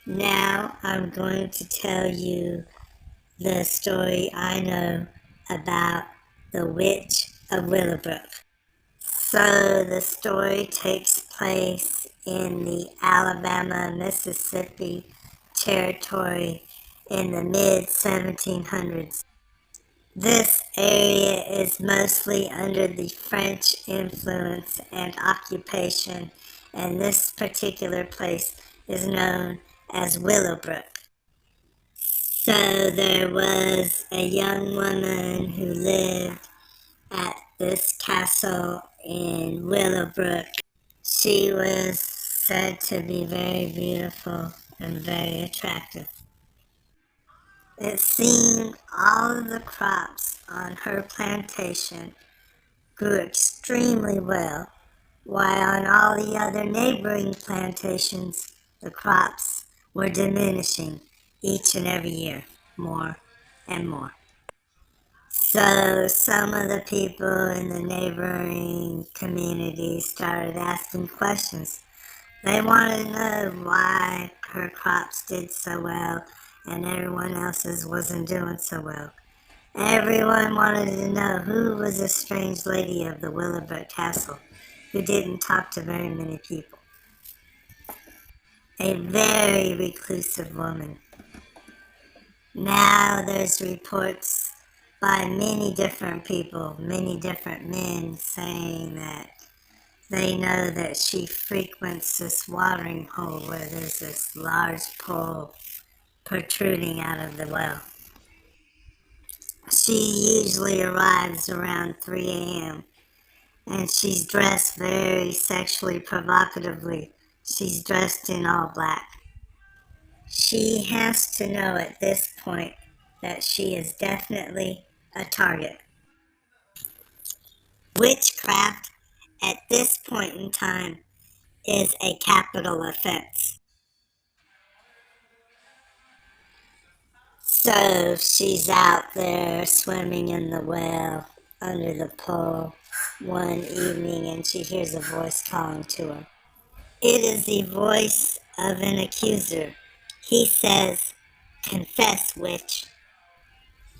Now I'm going to tell you the story I know about the Witch of Willowbrook. So the story takes place in the Alabama-Mississippi territory in the mid-1700s. This area is mostly under the French influence and occupation, and this particular place is known as Willowbrook. So there was a young woman who lived at this castle in Willowbrook. She was said to be very beautiful and very attractive. It seemed all of the crops on her plantation grew extremely well, while on all the other neighboring plantations, the crops were diminishing each and every year, more and more. So some of the people in the neighboring communities started asking questions. They wanted to know why her crops did so well and everyone else's wasn't doing so well. Everyone wanted to know who was the strange lady of the Willowbrook Castle who didn't talk to very many people. A very reclusive woman. Now there's reports by many different people, many different men, saying that they know that she frequents this watering hole where there's this large pole protruding out of the well. She usually arrives around 3 a.m. and she's dressed very sexually provocatively. She's dressed in all black. She has to know at this point that she is definitely a target. Witchcraft at this point in time is a capital offense. So she's out there swimming in the well under the pole one evening and she hears a voice calling to her. It is the voice of an accuser. He says, "Confess, witch."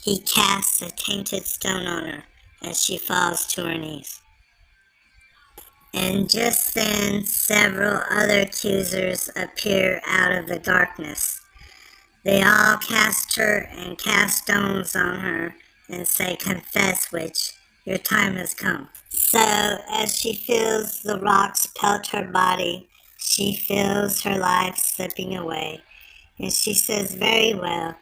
He casts a tainted stone on her as she falls to her knees. And just then, several other accusers appear out of the darkness. They all cast her and cast stones on her and say, "Confess, witch, your time has come." So, as she feels the rocks pelt her body, she feels her life slipping away. And she says, "Very well,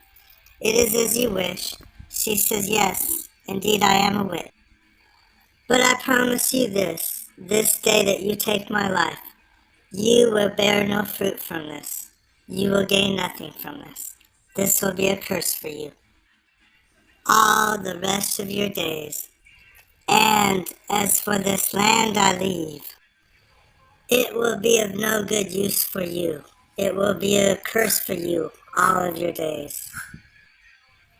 it is as you wish." She says, "Yes, indeed I am a witch. But I promise you this day that you take my life, you will bear no fruit from this. You will gain nothing from this. This will be a curse for you all the rest of your days. And as for this land I leave, it will be of no good use for you. It will be a curse for you all of your days."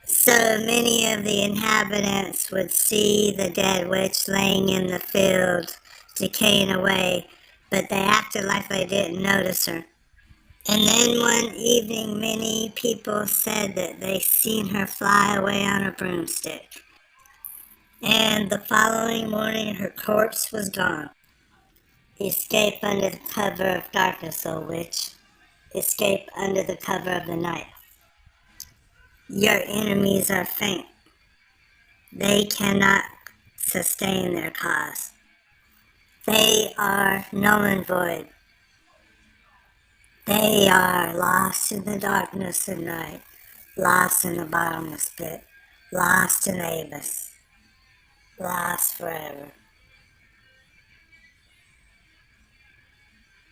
So many of the inhabitants would see the dead witch laying in the field, decaying away, but they acted like they didn't notice her. And then one evening, many people said that they seen her fly away on a broomstick. And the following morning, her corpse was gone. Escape under the cover of darkness, O witch. Escape under the cover of the night. Your enemies are faint. They cannot sustain their cause. They are null and void. They are lost in the darkness of night, lost in the bottomless pit, lost in the abyss, lost forever.